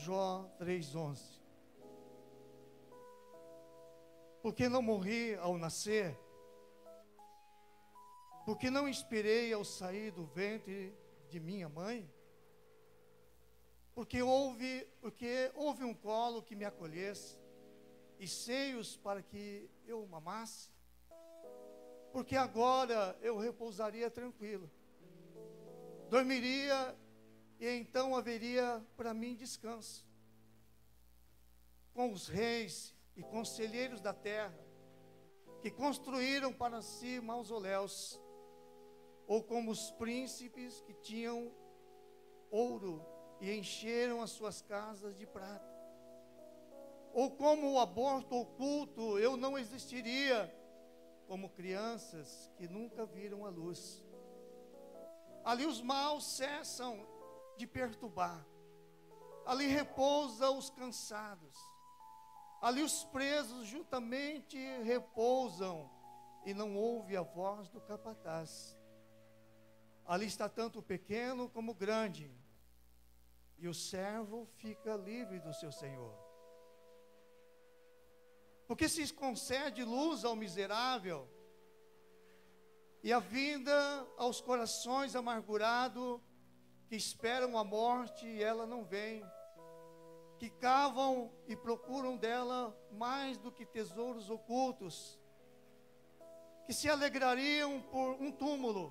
Jó 3:11. Porque não morri ao nascer, porque não inspirei ao sair do ventre de minha mãe, porque houve um colo que me acolhesse, e seios para que eu mamasse, porque agora eu repousaria tranquilo, dormiria, e então haveria para mim descanso, com os reis e conselheiros da terra, que construíram para si mausoléus, ou como os príncipes que tinham ouro e encheram as suas casas de prata, ou como o aborto oculto, eu não existiria, como crianças que nunca viram a luz. Ali os maus cessam de perturbar, ali repousa os cansados, ali os presos juntamente repousam, e não ouve a voz do capataz. Ali está tanto o pequeno como o grande, e o servo fica livre do seu senhor. Porque se concede luz ao miserável, e a vida aos corações amargurados, que esperam a morte e ela não vem, que cavam e procuram dela mais do que tesouros ocultos, que se alegrariam por um túmulo,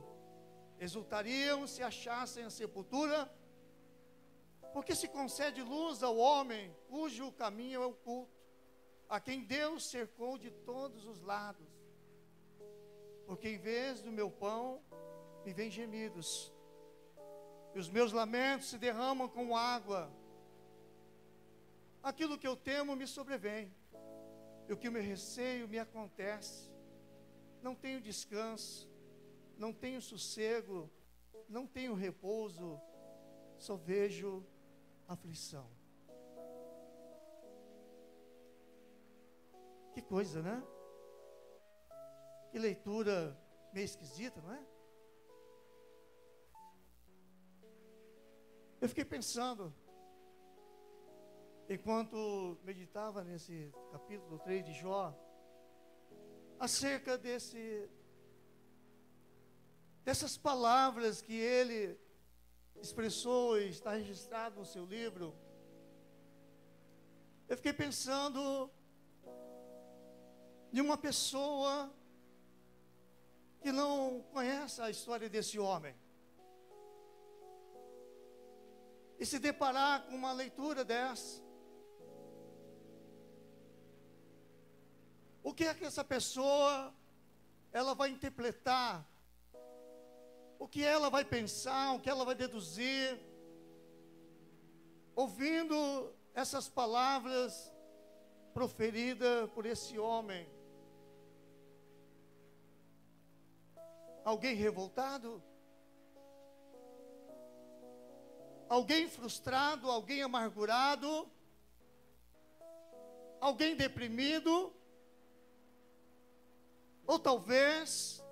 exultariam se achassem a sepultura, porque se concede luz ao homem cujo caminho é oculto, a quem Deus cercou de todos os lados. Porque em vez do meu pão me vêm gemidos, e os meus lamentos se derramam como água. Aquilo que eu temo me sobrevém, e o que eu me receio me acontece. Não tenho descanso, não tenho sossego, não tenho repouso, só vejo aflição. Que coisa, né? Que leitura meio esquisita, não é? Eu fiquei pensando, enquanto meditava nesse capítulo 3 de Jó, acerca dessas palavras que ele expressou e está registrado no seu livro. Eu fiquei pensando de uma pessoa que não conhece a história desse homem, e se deparar com uma leitura dessa. O que é que essa pessoa ela vai interpretar? O que ela vai pensar? O que ela vai deduzir? Ouvindo essas palavras proferidas por esse homem. Alguém revoltado? Alguém frustrado? Alguém amargurado? Alguém deprimido? Ou talvez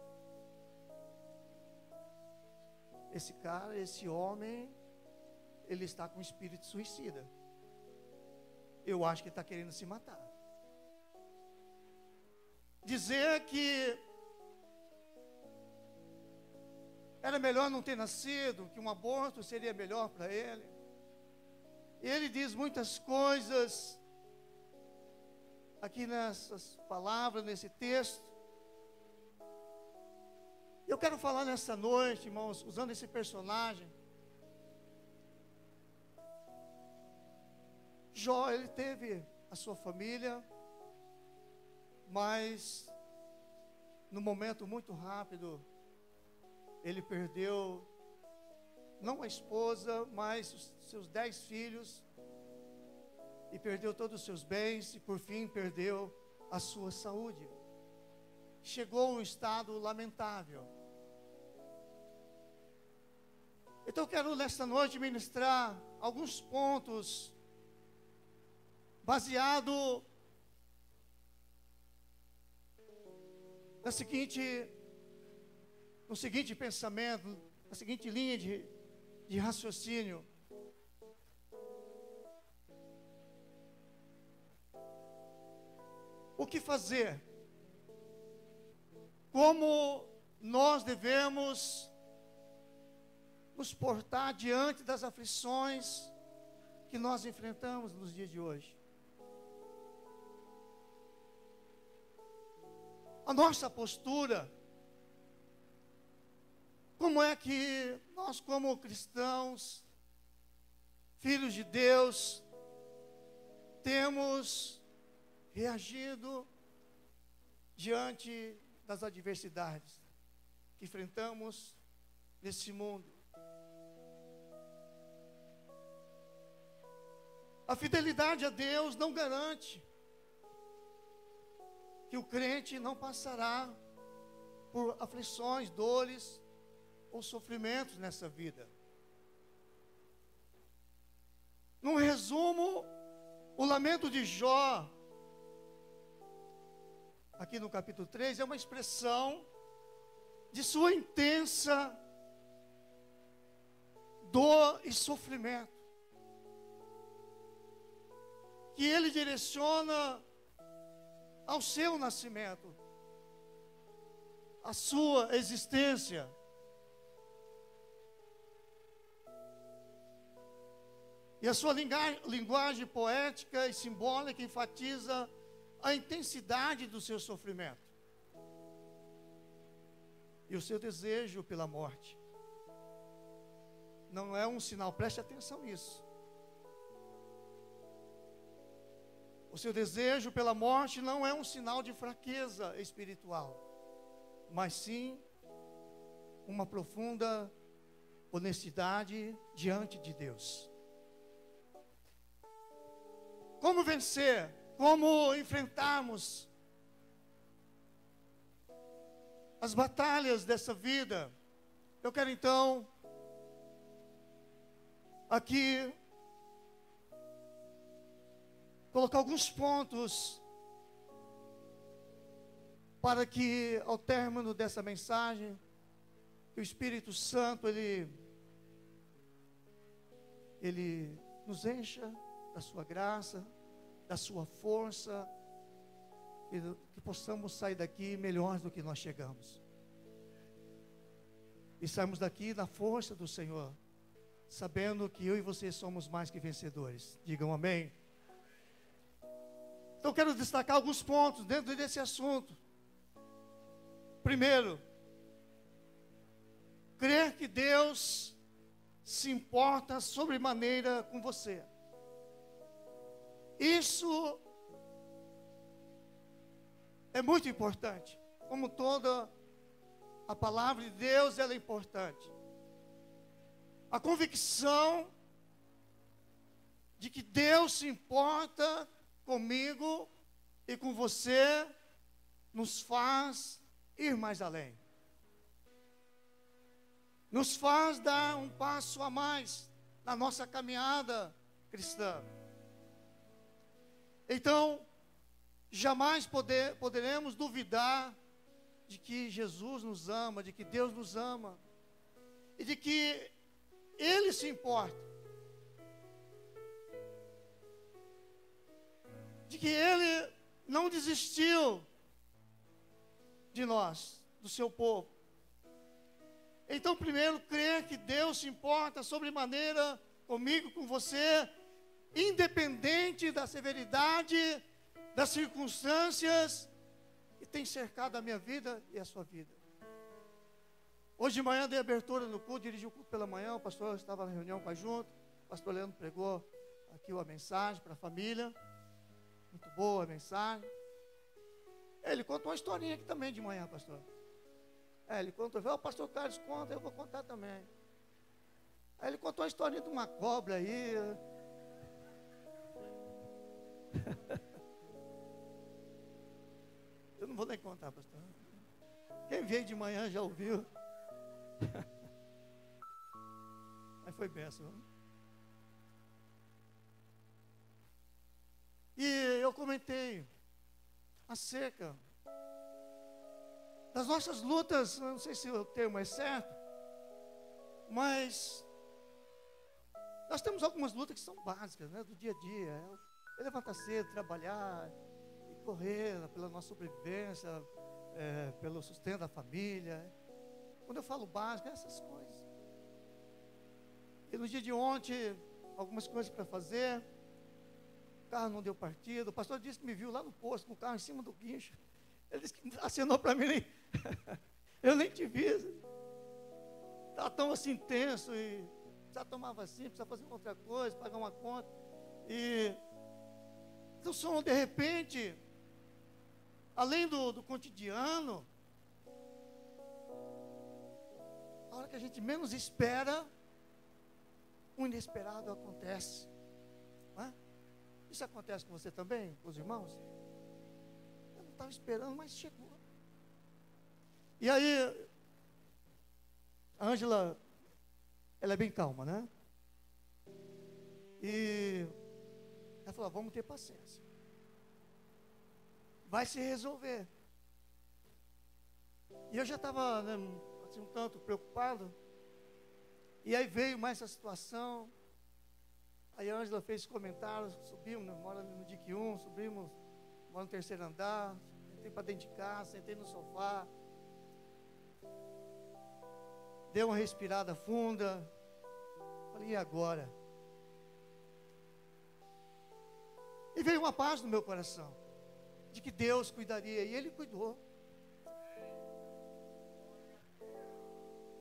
esse cara, esse homem, ele está com espírito suicida. Eu acho que ele está querendo se matar. Dizer que era melhor não ter nascido, que um aborto seria melhor para ele. Ele diz muitas coisas aqui nessas palavras, nesse texto. Eu quero falar nessa noite, irmãos, usando esse personagem. Jó, ele teve a sua família, mas num momento muito rápido, ele perdeu não a esposa, mas os seus 10 filhos, e perdeu todos os seus bens, e por fim perdeu a sua saúde. Chegou a um estado lamentável. Então eu quero nesta noite ministrar alguns pontos baseado no seguinte pensamento, na seguinte linha de raciocínio. o que fazer? Como nós devemos nos portar diante das aflições que nós enfrentamos nos dias de hoje? A nossa postura, como é que nós, como cristãos, filhos de Deus, temos reagido diante das adversidades que enfrentamos nesse mundo? A fidelidade a Deus não garante que o crente não passará por aflições, dores ou sofrimentos nessa vida. Num resumo, o lamento de Jó, aqui no capítulo 3, é uma expressão de sua intensa dor e sofrimento, que ele direciona ao seu nascimento, à sua existência. E a sua linguagem poética e simbólica enfatiza a intensidade do seu sofrimento e o seu desejo pela morte. Não é um sinal, preste atenção nisso. O seu desejo pela morte não é um sinal de fraqueza espiritual, mas sim uma profunda honestidade diante de Deus. Como vencer? Como enfrentarmos as batalhas dessa vida? Eu quero então aqui colocar alguns pontos para que ao término dessa mensagem, que o Espírito Santo ele nos encha da sua graça, da sua força, e que possamos sair daqui melhores do que nós chegamos. E sairmos daqui na força do Senhor, sabendo que eu e você somos mais que vencedores. Digam amém. Então quero destacar alguns pontos dentro desse assunto. Primeiro, crer que Deus se importa sobremaneira com você. Isso é muito importante. Como toda a palavra de Deus, ela é importante. A convicção de que Deus se importa comigo e com você nos faz ir mais além. Nos faz dar um passo a mais na nossa caminhada cristã. Então, jamais poderemos duvidar de que Jesus nos ama, de que Deus nos ama, e de que Ele se importa, de que Ele não desistiu de nós, do seu povo. Então, primeiro, crer que Deus se importa sobremaneira comigo, com você, independente da severidade das circunstâncias que tem cercado a minha vida e a sua vida. Hoje de manhã dei abertura no culto, dirigi o culto pela manhã, o pastor estava na reunião com a junta, o pastor Leandro pregou aqui uma mensagem para a família, muito boa a mensagem. Ele contou uma historinha aqui também de manhã, pastor. Ele contou, o pastor Carlos conta, eu vou contar também. Aí ele contou a historinha de uma cobra aí. Eu não vou nem contar, pastor. Quem veio de manhã já ouviu. Aí foi bênção. E eu comentei acerca das nossas lutas, não sei se o termo é certo, mas nós temos algumas lutas que são básicas, né, do dia a dia. É levantar cedo, trabalhar, correr pela nossa sobrevivência, pelo sustento da família. Quando eu falo básico, é essas coisas. E no dia de ontem, algumas coisas para fazer, o carro não deu partida. O pastor disse que me viu lá no posto, com o carro em cima do guincho. Ele disse que acenou para mim, eu nem te vi. Estava tão assim tenso, e precisava tomar vacina, precisava fazer outra coisa, pagar uma conta. E então são, de repente, além do cotidiano, a hora que a gente menos espera, o inesperado acontece. Não é? Isso acontece com você também, com os irmãos? Eu não estava esperando, mas chegou. E aí, a Ângela, ela é bem calma, né? E ela falou, vamos ter paciência. Vai se resolver. E eu já estava, né, assim, um tanto preocupado. E aí veio mais essa situação. Aí a Ângela fez comentários, subimos, né, mora no DIC 1, subimos, mora no terceiro andar, entrei para dentro de casa, sentei no sofá. Dei uma respirada funda. Falei, e agora? E veio uma paz no meu coração, de que Deus cuidaria, e Ele cuidou.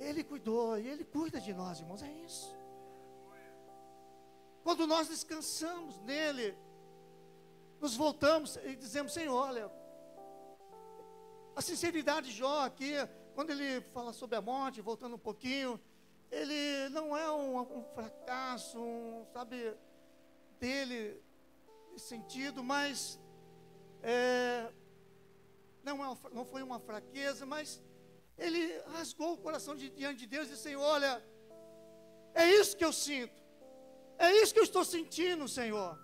Ele cuidou, e Ele cuida de nós, irmãos, é isso. Quando nós descansamos nele, nos voltamos e dizemos, Senhor, olha, a sinceridade de Jó aqui, quando ele fala sobre a morte, voltando um pouquinho, ele não é um fracasso, sabe, dele, nesse sentido, mas não foi uma fraqueza, mas ele rasgou o coração diante de Deus e disse, Senhor, olha, é isso que eu sinto, é isso que eu estou sentindo, Senhor.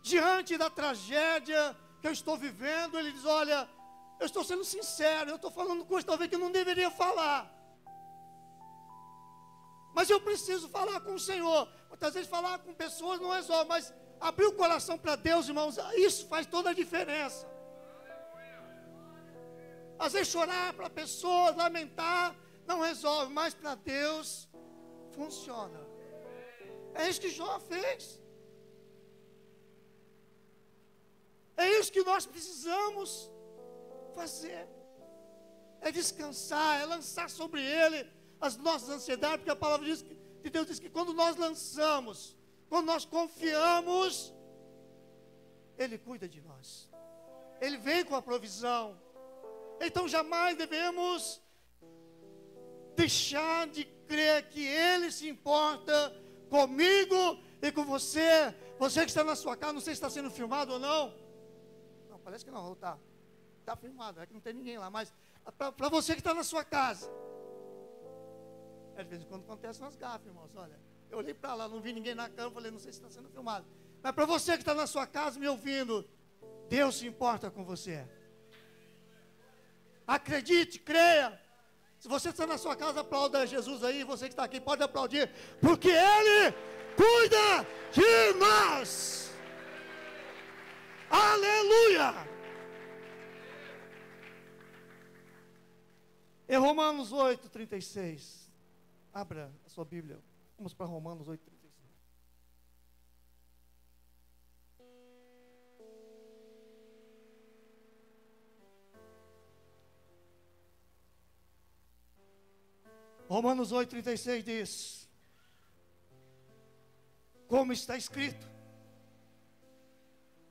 Diante da tragédia que eu estou vivendo, ele diz, olha, eu estou sendo sincero, eu estou falando coisas talvez que eu não deveria falar. Mas eu preciso falar com o Senhor. Muitas vezes falar com pessoas não resolve, mas abrir o coração para Deus, irmãos, isso faz toda a diferença. Às vezes chorar para pessoas, lamentar, não resolve, mas para Deus funciona. É isso que Jó fez. É isso que nós precisamos fazer. É descansar, é lançar sobre Ele as nossas ansiedades, porque a palavra de Deus diz que quando nós lançamos, quando nós confiamos, Ele cuida de nós. Ele vem com a provisão. Então jamais devemos deixar de crer que Ele se importa comigo e com você. Você que está na sua casa, não sei se está sendo filmado ou não. Não, parece que não, está filmado, é que não tem ninguém lá, mas para você que está na sua casa. De vez em quando acontece umas gafas, irmãos, olha. Eu olhei para lá, não vi ninguém na cama, falei, não sei se está sendo filmado. Mas para você que está na sua casa me ouvindo, Deus se importa com você. Acredite, creia. Se você está na sua casa, aplauda Jesus aí. Você que está aqui pode aplaudir, porque Ele cuida de nós. Aleluia. Em Romanos 8:36. Abra a sua Bíblia. Vamos para Romanos 8:36. Romanos 8:36 diz: como está escrito,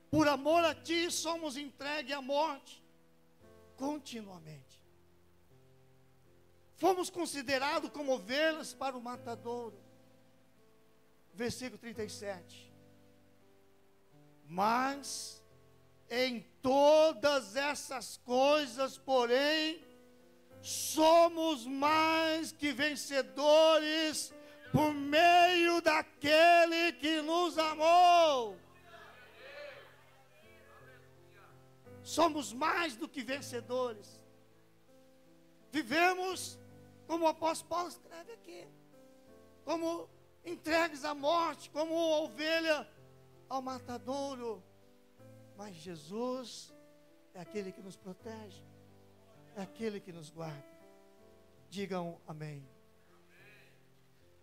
por amor a ti somos entregues à morte continuamente. Fomos considerados como ovelhas para o matadouro. Versículo 37. Mas em todas essas coisas, porém, somos mais que vencedores por meio daquele que nos amou. Somos mais do que vencedores. Vivemos, como o apóstolo Paulo escreve aqui, como entregues à morte, como ovelha ao matadouro. Mas Jesus é aquele que nos protege, é aquele que nos guarda. Digam amém.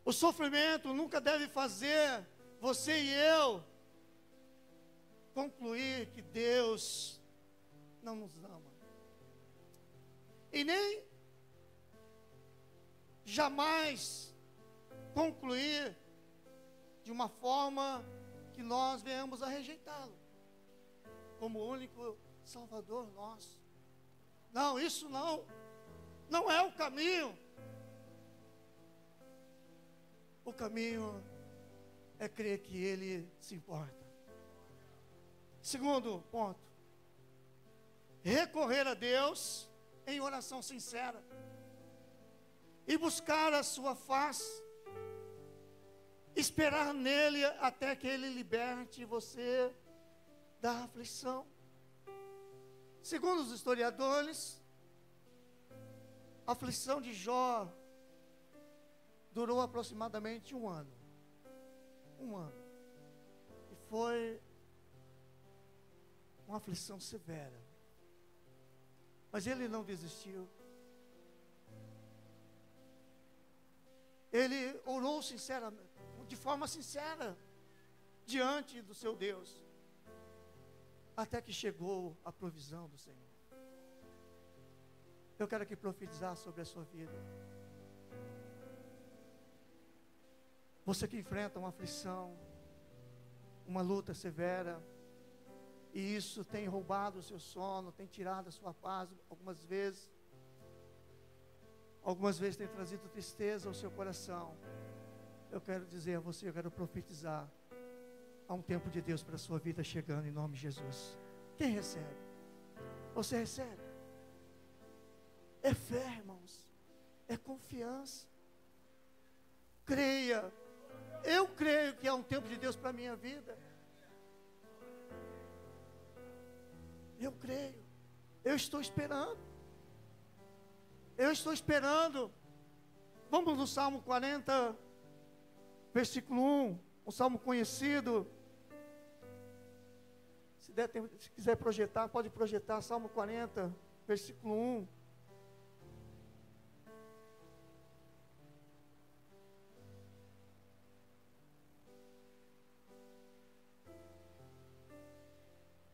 O sofrimento nunca deve fazer você e eu concluir que Deus não nos ama. E nem jamais concluir de uma forma que nós venhamos a rejeitá-lo como o único Salvador nosso. Não, isso não é o caminho. O caminho é crer que Ele se importa. Segundo ponto, recorrer a Deus em oração sincera e buscar a sua face, esperar nele até que Ele liberte você da aflição. Segundo os historiadores, a aflição de Jó durou aproximadamente um ano. E foi uma aflição severa. Mas ele não desistiu. Ele orou sinceramente, de forma sincera, diante do seu Deus, até que chegou a provisão do Senhor. Eu quero aqui profetizar sobre a sua vida. Você que enfrenta uma aflição, uma luta severa, e isso tem roubado o seu sono, tem tirado a sua paz algumas vezes tem trazido tristeza ao seu coração. Eu quero dizer a você, eu quero profetizar, há um tempo de Deus para a sua vida chegando em nome de Jesus. Quem recebe? Você recebe? É fé, irmãos, é confiança. Creia. Eu creio que há um tempo de Deus para a minha vida. Eu creio. Eu estou esperando. Vamos no Salmo 40, versículo 1. Um salmo conhecido. Se quiser projetar, pode projetar. Salmo 40, versículo 1.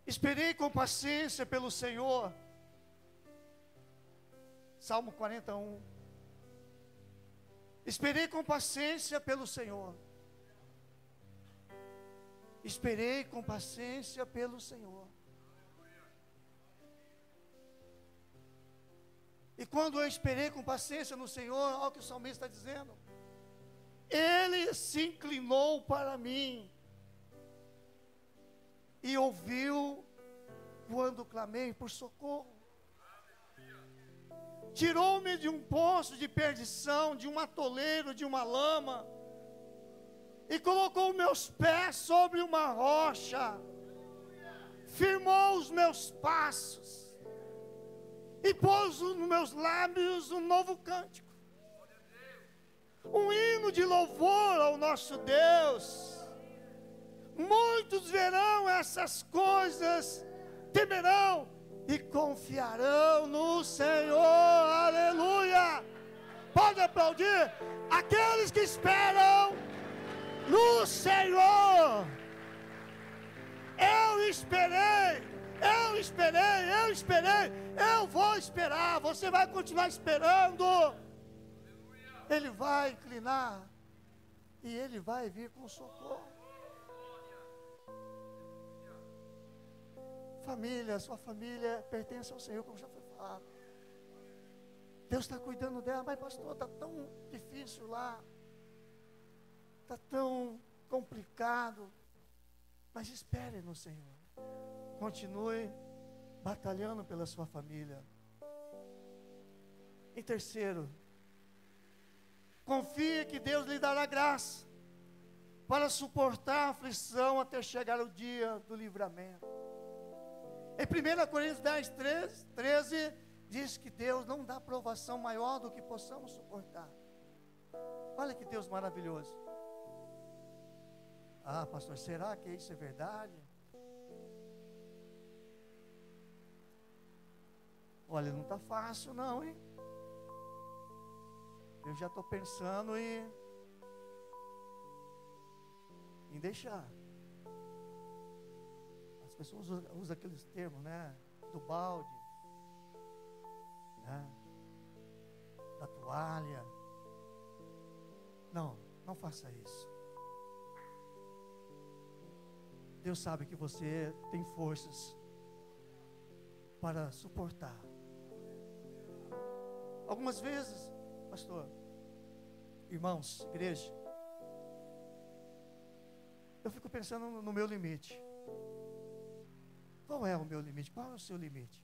Esperei com paciência pelo Senhor. Salmo 41. Esperei com paciência pelo Senhor. Esperei com paciência pelo Senhor. E quando eu esperei com paciência no Senhor, olha o que o salmista está dizendo. Ele se inclinou para mim e ouviu quando clamei por socorro. Tirou-me de um poço de perdição, de um atoleiro, de uma lama, e colocou meus pés sobre uma rocha, firmou os meus passos, e pôs nos meus lábios um novo cântico, um hino de louvor ao nosso Deus. Muitos verão essas coisas, temerão e confiarão no Senhor. Aleluia! Pode aplaudir aqueles que esperam no Senhor. Eu esperei, eu vou esperar. Você vai continuar esperando. Ele vai inclinar e Ele vai vir com socorro. Família, sua família pertence ao Senhor, como já foi falado. Deus está cuidando dela, mas pastor, está tão difícil lá, está tão complicado. Mas espere no Senhor, continue batalhando pela sua família. Em terceiro, confie que Deus lhe dará graça para suportar a aflição até chegar o dia do livramento. Em 1 Coríntios 10, 13, diz que Deus não dá provação maior do que possamos suportar. Olha que Deus maravilhoso. Ah, pastor, será que isso é verdade? Olha, não está fácil não, hein? Eu já estou pensando em deixar. As pessoas usam aqueles termos, né? Do balde, né? Da toalha. Não, não faça isso. Deus sabe que você tem forças para suportar. Algumas vezes, pastor, irmãos, igreja, eu fico pensando no meu limite. Qual é o meu limite? Qual é o seu limite?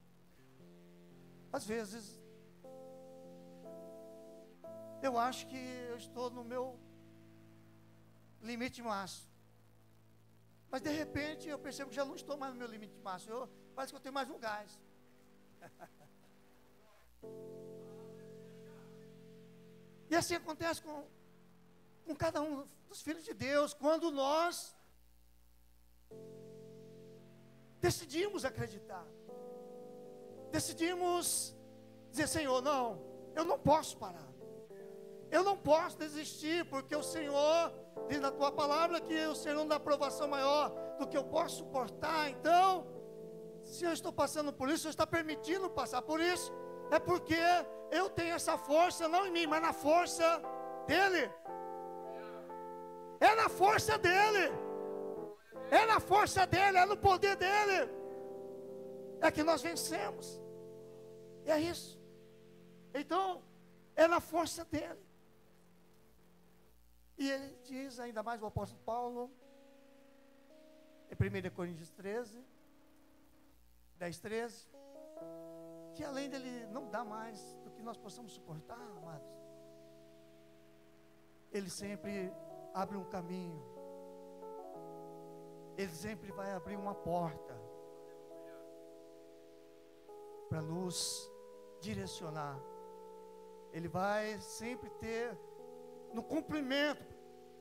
Às vezes, eu acho que eu estou no meu limite máximo. Mas de repente eu percebo que já não estou mais no meu limite máximo. Parece que eu tenho mais um gás. E assim acontece com cada um dos filhos de Deus, quando nós decidimos acreditar, decidimos dizer: Senhor, não, eu não posso parar, eu não posso desistir, porque o Senhor diz na tua palavra que o Senhor não dá aprovação maior do que eu posso suportar. Então, se eu estou passando por isso, o Senhor está permitindo passar por isso, é porque eu tenho essa força, não em mim, mas na força dEle. É na força dEle. É na força dEle, é no poder dEle. É que nós vencemos. E é isso. Então, é na força dEle. E ele diz ainda mais, o apóstolo Paulo, em 1 Coríntios 13, 10, 13, que além dele não dar mais do que nós possamos suportar, amados, ele sempre abre um caminho, ele sempre vai abrir uma porta para nos direcionar. Ele vai sempre ter, no cumprimento,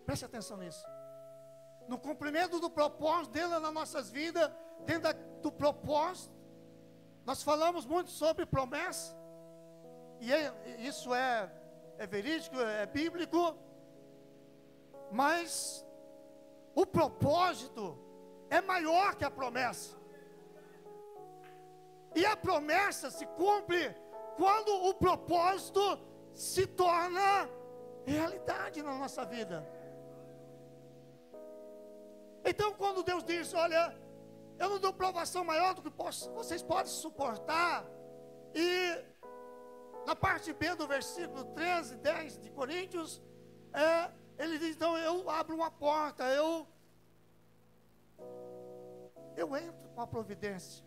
preste atenção nisso, no cumprimento do propósito dele nas nossas vidas, dentro do propósito. Nós falamos muito sobre promessa, e isso é verídico, é bíblico, mas o propósito é maior que a promessa. E a promessa se cumpre quando o propósito se torna realidade na nossa vida. Então, quando Deus diz: olha, eu não dou provação maior do que vocês podem suportar, e na parte B do versículo 13, 10 de Coríntios, ele diz: então eu abro uma porta, eu entro com a providência.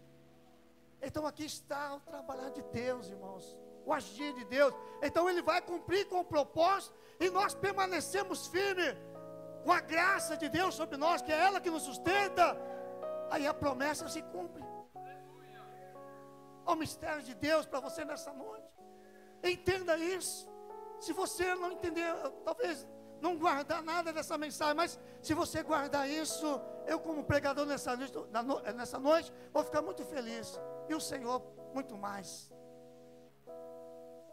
Então aqui está o trabalhar de Deus, irmãos, o agir de Deus. Então ele vai cumprir com o propósito, e nós permanecemos firmes com a graça de Deus sobre nós, que é ela que nos sustenta. Aí a promessa se cumpre. Olha o mistério de Deus para você nessa noite. Entenda isso. Se você não entender, talvez não guardar nada dessa mensagem, mas se você guardar isso, eu como pregador nessa noite vou ficar muito feliz, e o Senhor muito mais.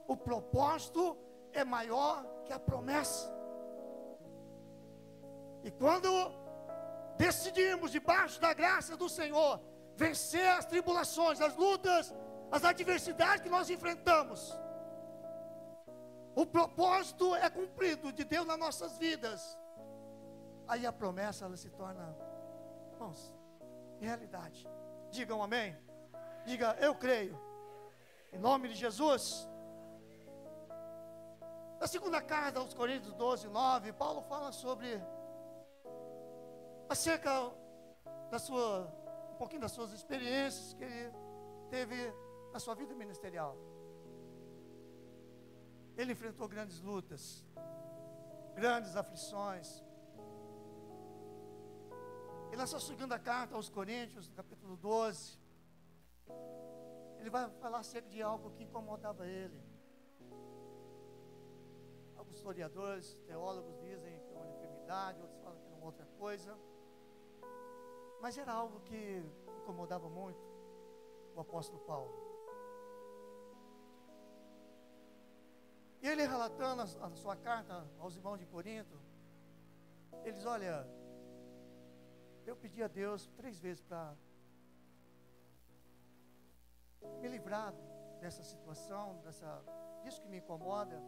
O propósito é maior que a promessa. E quando decidimos, debaixo da graça do Senhor, vencer as tribulações, as lutas, as adversidades que nós enfrentamos, o propósito é cumprido de Deus nas nossas vidas. Aí a promessa, ela se torna, irmãos, realidade. Digam amém. Diga: eu creio. Em nome de Jesus. Na segunda carta aos Coríntios 12, 9, Paulo fala sobre acerca um pouquinho das suas experiências que ele teve na sua vida ministerial. Ele enfrentou grandes lutas, grandes aflições. E na sua segunda carta aos Coríntios, no capítulo 12, ele vai falar acerca de algo que incomodava ele. Alguns historiadores, teólogos dizem que é uma enfermidade, outros falam que era uma outra coisa. Mas era algo que incomodava muito o apóstolo Paulo. E ele relatando a sua carta aos irmãos de Corinto, ele diz: olha, eu pedi a Deus 3 vezes para me livrar dessa situação, disso que me incomoda.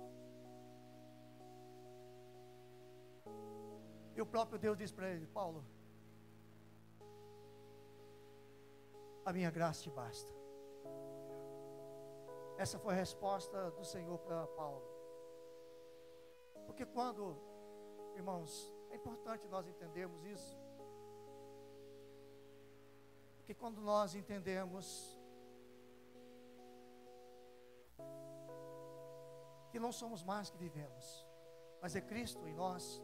E o próprio Deus disse para ele: Paulo, a minha graça te basta. Essa foi a resposta do Senhor para Paulo. Porque quando, irmãos, é importante nós entendermos isso. Porque quando nós entendemos que não somos mais que vivemos, mas é Cristo em nós,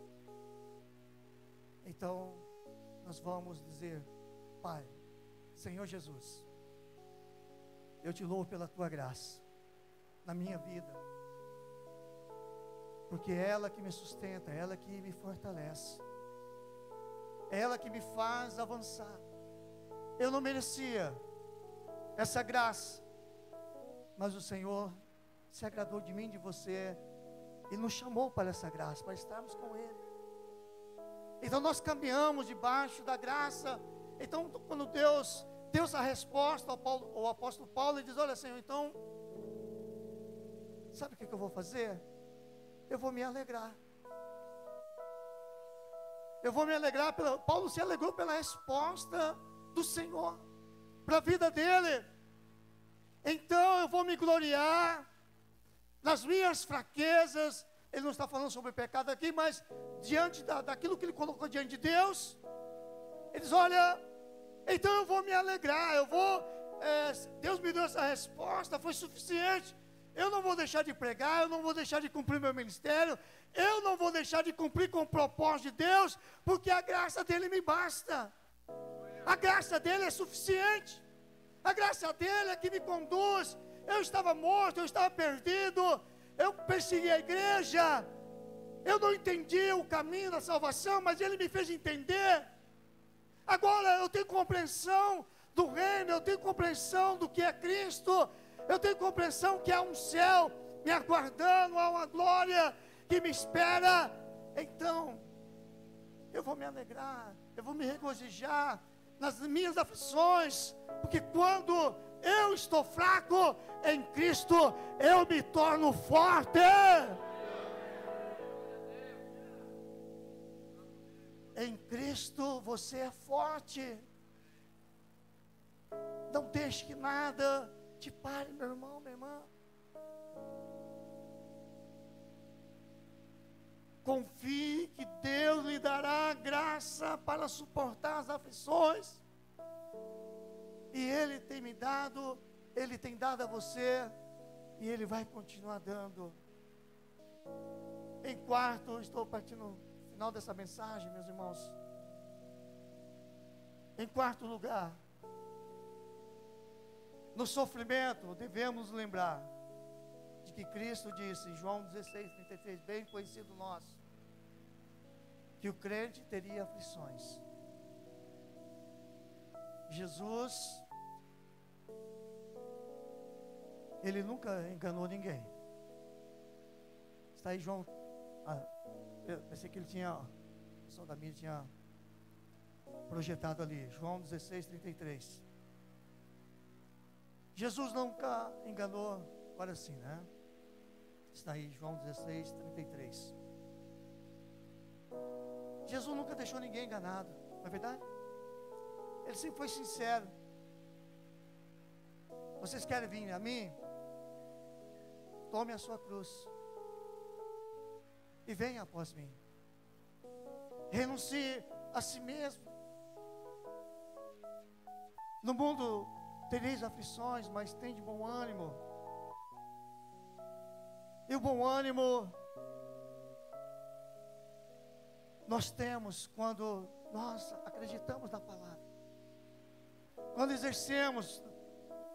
então nós vamos dizer: Pai, Senhor Jesus, eu te louvo pela tua graça na minha vida, porque é ela que me sustenta, é ela que me fortalece, é ela que me faz avançar. Eu não merecia essa graça, mas o Senhor se agradou de mim, de você, e nos chamou para essa graça, para estarmos com Ele. Então nós caminhamos debaixo da graça. Então quando Deus deu essa resposta ao apóstolo Paulo, ele diz: olha, Senhor, então sabe o que eu vou fazer? Eu vou me alegrar. Eu vou me alegrar. Paulo se alegrou pela resposta do Senhor para a vida dele. Então eu vou me gloriar nas minhas fraquezas. Ele não está falando sobre pecado aqui, mas diante daquilo que ele colocou diante de Deus, ele diz: olha, então eu vou me alegrar, Deus me deu essa resposta, foi suficiente. Eu não vou deixar de pregar, eu não vou deixar de cumprir meu ministério, eu não vou deixar de cumprir com o propósito de Deus, porque a graça dele me basta. A graça dele é suficiente. A graça dele é que me conduz. Eu estava morto, eu estava perdido, eu persegui a igreja, eu não entendi o caminho da salvação, mas ele me fez entender. Agora eu tenho compreensão do reino, eu tenho compreensão do que é Cristo, eu tenho compreensão que há um céu me aguardando, há uma glória que me espera. Então eu vou me alegrar, eu vou me regozijar nas minhas aflições, porque quando eu estou fraco, em Cristo eu me torno forte. Em Cristo você é forte. Não deixe que nada te pare, meu irmão, minha irmã. Confie que Deus lhe dará graça para suportar as aflições. E Ele tem me dado, Ele tem dado a você, e Ele vai continuar dando. Em quarto, estou partindo no final dessa mensagem, meus irmãos. Em quarto lugar, no sofrimento devemos lembrar de que Cristo disse em João 16:33, bem conhecido nosso, que o crente teria aflições. Jesus, Ele nunca enganou ninguém. Está aí João, eu pensei que ele tinha, o pessoal da mídia tinha projetado ali, João 16:33. Jesus nunca enganou, agora sim, né? Está aí João 16:33. Jesus nunca deixou ninguém enganado, não é verdade? Ele sempre foi sincero. Vocês querem vir a mim? Tome a sua cruz e venha após mim. Renuncie a si mesmo. No mundo tereis aflições, mas tem de bom ânimo. E o bom ânimo nós temos quando nós acreditamos na palavra, quando exercemos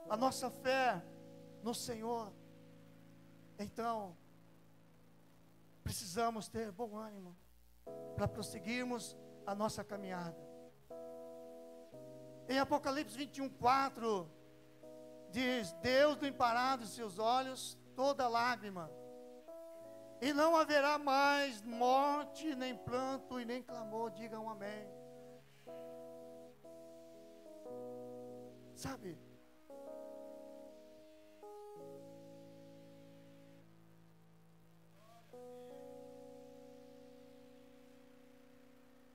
a nossa fé no Senhor. Então precisamos ter bom ânimo para prosseguirmos a nossa caminhada. Em Apocalipse 21:4 diz: Deus limpará dos seus olhos toda lágrima, E não haverá mais morte, nem pranto e nem clamor. Digam amém. Sabe?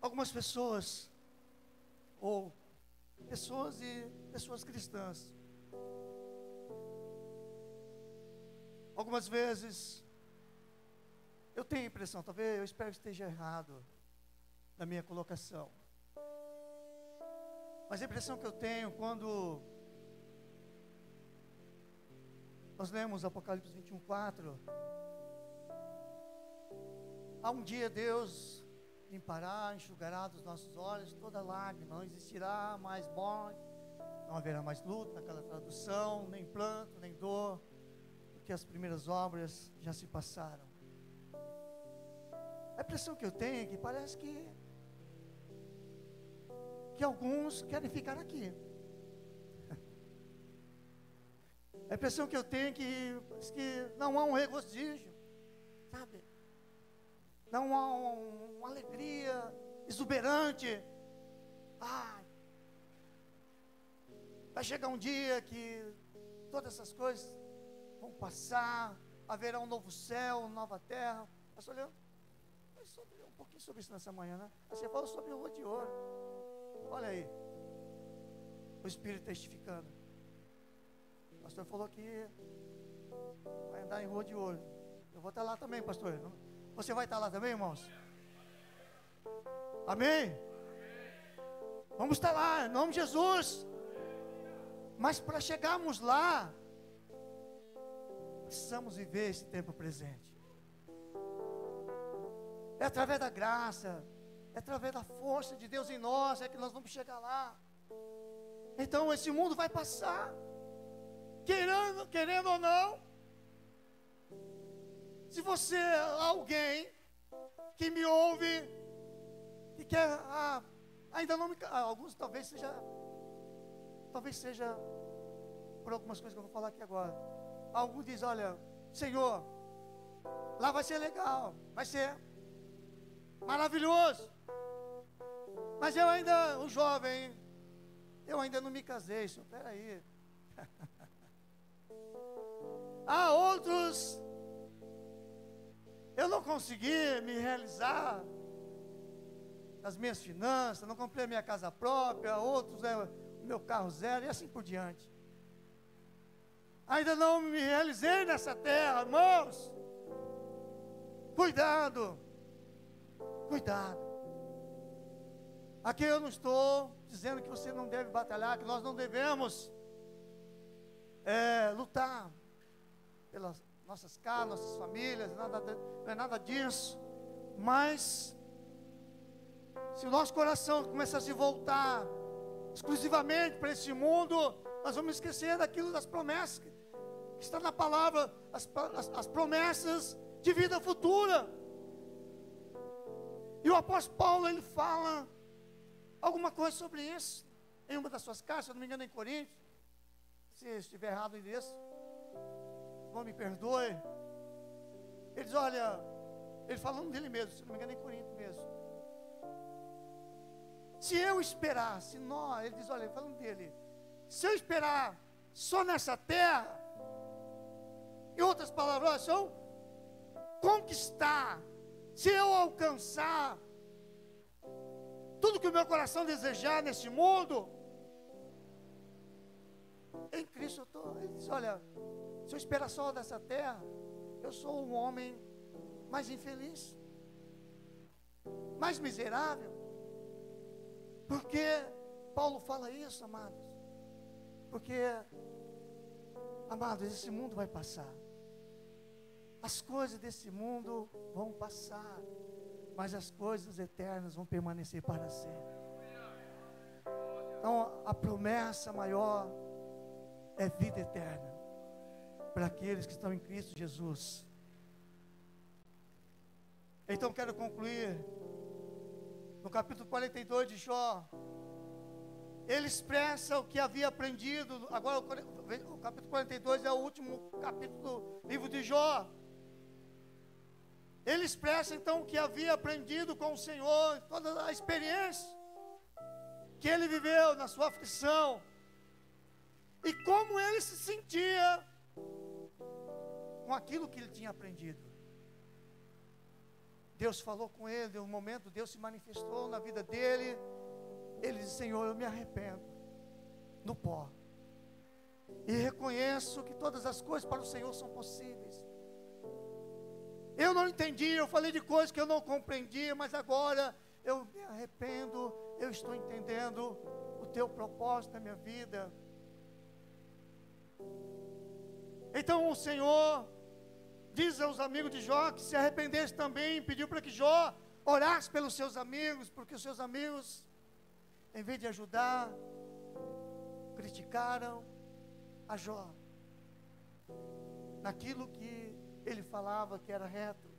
Algumas pessoas, ou pessoas cristãs, algumas vezes, eu tenho a impressão, talvez, eu espero que esteja errado na minha colocação, mas a impressão que eu tenho quando nós lemos Apocalipse 21:4, há um dia Deus limpará, enxugará dos nossos olhos toda lágrima, não existirá mais morte, não haverá mais luto, naquela tradução, nem pranto, nem dor, porque as primeiras obras já se passaram. A impressão que eu tenho é que parece que alguns querem ficar aqui. A impressão que eu tenho é que não há um regozijo, sabe? Não há uma alegria exuberante. Vai chegar um dia que todas essas coisas vão passar, haverá um novo céu, uma nova terra. Pastor Leandro, um pouquinho sobre isso nessa manhã, né? Você falou sobre o rua de ouro. Olha aí, o Espírito testificando. O pastor falou que vai andar em rua de ouro. Eu vou estar lá também, pastor. Você vai estar lá também, irmãos? Amém? Vamos estar lá, em nome de Jesus. Mas para chegarmos lá, precisamos viver esse tempo presente. É através da graça, é através da força de Deus em nós, é que nós vamos chegar lá. Então esse mundo vai passar, querendo ou não. Se você é alguém que me ouve, que quer, ainda não me, alguns talvez seja por algumas coisas que eu vou falar aqui agora. Alguns dizem, olha, Senhor, lá vai ser legal, vai ser maravilhoso, mas eu ainda, um jovem, eu ainda não me casei, senhor, peraí. Há outros, eu não consegui me realizar nas minhas finanças, não comprei minha casa própria, outros, o meu carro zero, e assim por diante. Ainda não me realizei nessa terra, irmãos. Cuidado. Aqui eu não estou dizendo que você não deve batalhar, que nós não devemos lutar pelas nossas casas, nossas famílias, não é nada disso. Mas se o nosso coração começar a se voltar exclusivamente para esse mundo, nós vamos esquecer daquilo, das promessas que está na palavra, as promessas de vida futura. E o apóstolo Paulo, ele fala alguma coisa sobre isso em uma das suas cartas, se eu não me engano, em Coríntios. Se estiver errado nisso, não me perdoe. Ele diz, olha, ele falando dele mesmo, se não me engano, em Coríntios mesmo. Se eu esperar, ele diz, olha, falando dele, se eu esperar só nessa terra, em outras palavras, se eu conquistar, se eu alcançar tudo que o meu coração desejar nesse mundo, em Cristo eu estou. Ele diz, olha, se eu esperar só dessa terra, eu sou um homem mais infeliz, mais miserável. Por que Paulo fala isso, amados? Porque, amados, esse mundo vai passar. As coisas desse mundo vão passar, mas as coisas eternas vão permanecer para sempre. Então, a promessa maior é vida eterna para aqueles que estão em Cristo Jesus. Então, quero concluir no capítulo 42 de Jó. Ele expressa o que havia aprendido. Agora, o capítulo 42 é o último capítulo do livro de Jó. Ele expressa então o que havia aprendido com o Senhor, toda a experiência que ele viveu na sua aflição, e como ele se sentia com aquilo que ele tinha aprendido. Deus falou com ele, em um momento Deus se manifestou na vida dele. Ele disse: Senhor, eu me arrependo no pó, e reconheço que todas as coisas para o Senhor são possíveis. Eu não entendi, eu falei de coisas que eu não compreendia, mas agora eu me arrependo, eu estou entendendo o teu propósito na minha vida. Então o Senhor diz aos amigos de Jó que se arrependesse também, pediu para que Jó orasse pelos seus amigos, porque os seus amigos, em vez de ajudar, criticaram a Jó naquilo que ele falava que era reto.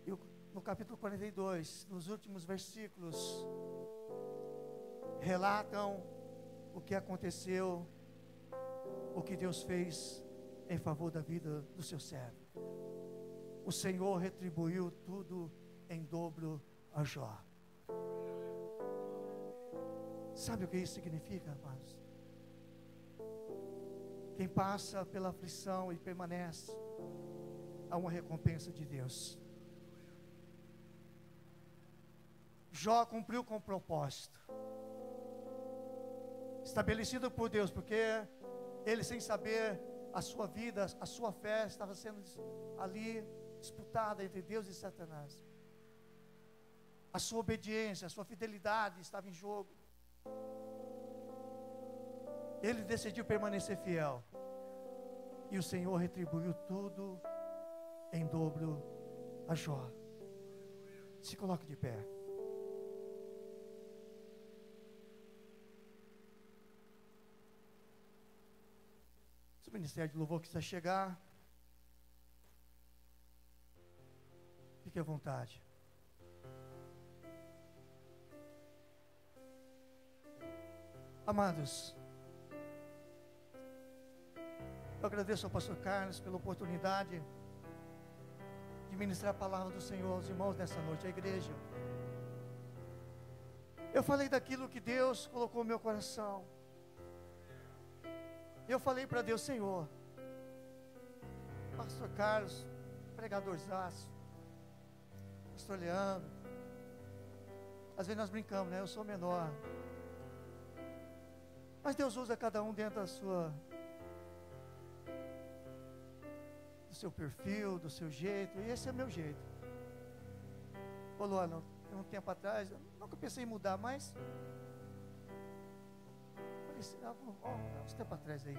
E no capítulo 42, nos últimos versículos, relatam o que aconteceu, o que Deus fez em favor da vida do seu servo. O Senhor retribuiu tudo em dobro a Jó. Sabe o que isso significa, amados? Quem passa pela aflição e permanece, há uma recompensa de Deus. Jó cumpriu com o propósito estabelecido por Deus, porque ele, sem saber, a sua vida, a sua fé estava sendo ali disputada entre Deus e Satanás. A sua obediência, a sua fidelidade estava em jogo. Ele decidiu permanecer fiel, e o Senhor retribuiu tudo em dobro a Jó. Se coloque de pé. Se o ministério de louvor quiser chegar, fique à vontade. Amados, eu agradeço ao pastor Carlos pela oportunidade de ministrar a palavra do Senhor aos irmãos nessa noite, à igreja. Eu falei daquilo que Deus colocou no meu coração. Eu falei para Deus: Senhor, pastor Carlos, pregadorzaço, pastor Leandro, às vezes nós brincamos, né? Eu sou menor, mas Deus usa cada um dentro da sua, do seu perfil, do seu jeito, e esse é o meu jeito. Ô Luana, um tempo atrás, eu nunca pensei em mudar, mas falei assim, uns tempos atrás aí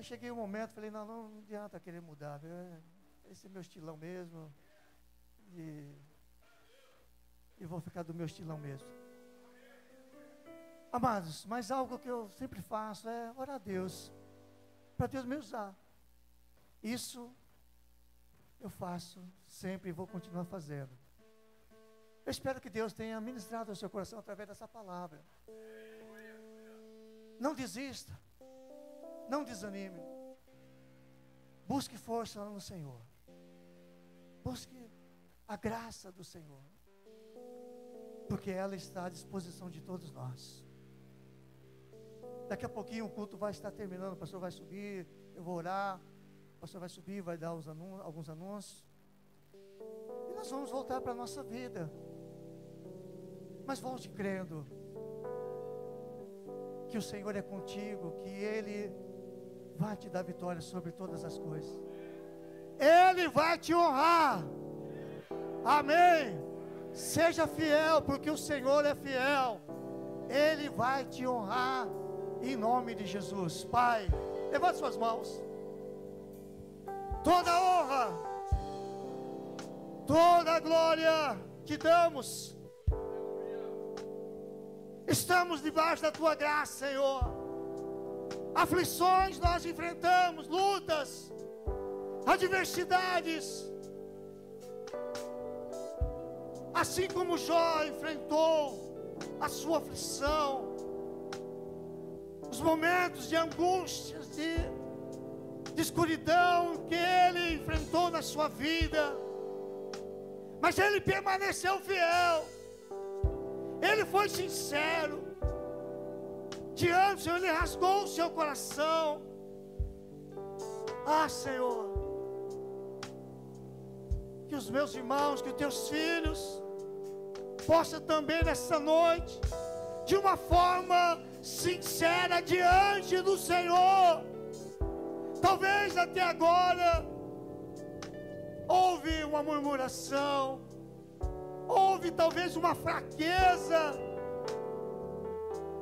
cheguei um momento, falei, não adianta querer mudar, viu? Esse é meu estilão mesmo, e vou ficar do meu estilão mesmo. Amados, mas algo que eu sempre faço é orar a Deus, para Deus me usar. Isso eu faço sempre e vou continuar fazendo. Eu espero que Deus tenha ministrado ao seu coração através dessa palavra. Não desista, não desanime. Busque força no Senhor. Busque a graça do Senhor, porque ela está à disposição de todos nós. Daqui a pouquinho o culto vai estar terminando, o pastor vai subir, eu vou orar, o pastor vai subir, vai dar alguns anúncios, e nós vamos voltar para a nossa vida. Mas volte crendo que o Senhor é contigo, que Ele vai te dar vitória sobre todas as coisas. Ele vai te honrar. Amém. Seja fiel, porque o Senhor é fiel. Ele vai te honrar em nome de Jesus. Pai, levante suas mãos. Toda honra, toda glória te damos. Estamos debaixo da tua graça, Senhor. Aflições nós enfrentamos, lutas, adversidades, assim como Jó enfrentou a sua aflição, os momentos de angústias, de de escuridão que ele enfrentou na sua vida, mas ele permaneceu fiel, ele foi sincero diante do Senhor, ele rasgou o seu coração. Ah, Senhor, que os meus irmãos, que os teus filhos possam também nessa noite, de uma forma sincera diante do Senhor. Talvez até agora houve uma murmuração, houve talvez uma fraqueza.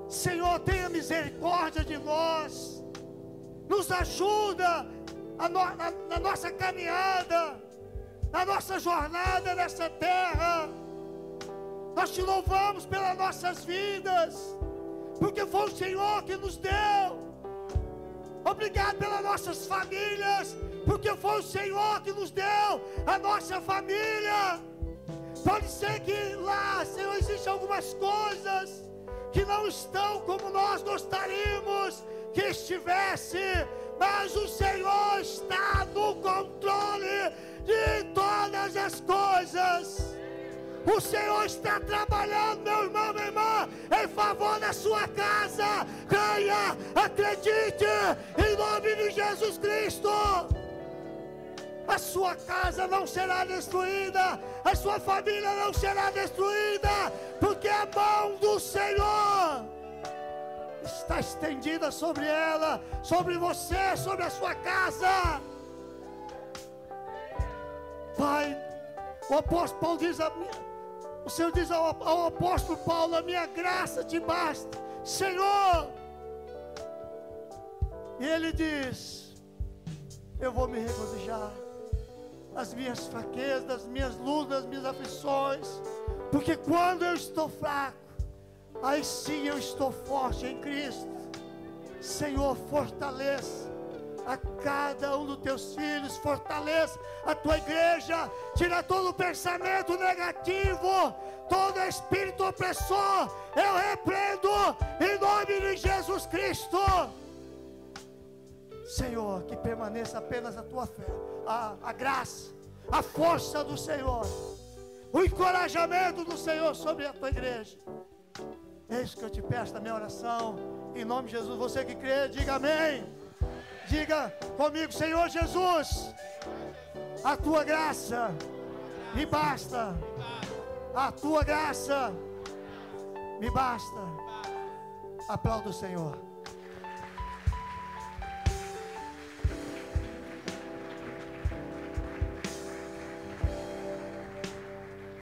Senhor, tenha misericórdia de nós, nos ajuda na nossa caminhada, na nossa jornada nessa terra. Nós te louvamos pelas nossas vidas, porque foi o Senhor que nos deu. Obrigado pelas nossas famílias, porque foi o Senhor que nos deu a nossa família. Pode ser que lá, Senhor, existem algumas coisas que não estão como nós gostaríamos que estivesse, mas o Senhor está no controle de todas as coisas. O Senhor está trabalhando, meu irmão, minha irmã, em favor da sua casa. Creia, acredite, em nome de Jesus Cristo. A sua casa não será destruída, a sua família não será destruída, porque a mão do Senhor está estendida sobre ela, sobre você, sobre a sua casa. Pai, o apóstolo Paulo diz o Senhor diz ao apóstolo Paulo: a minha graça te basta, Senhor. E ele diz: eu vou me regozijar nas minhas fraquezas, nas minhas lutas, nas minhas aflições, porque quando eu estou fraco, aí sim eu estou forte em Cristo. Senhor, fortaleça a cada um dos teus filhos, fortaleça a tua igreja, tira todo o pensamento negativo, todo espírito opressor, eu repreendo em nome de Jesus Cristo. Senhor, que permaneça apenas a tua fé, a graça, a força do Senhor, o encorajamento do Senhor sobre a tua igreja. É isso que eu te peço na minha oração, em nome de Jesus. Você que crê, diga amém. Diga comigo: Senhor Jesus, a tua graça me basta, a tua graça me basta. Aplauda o Senhor.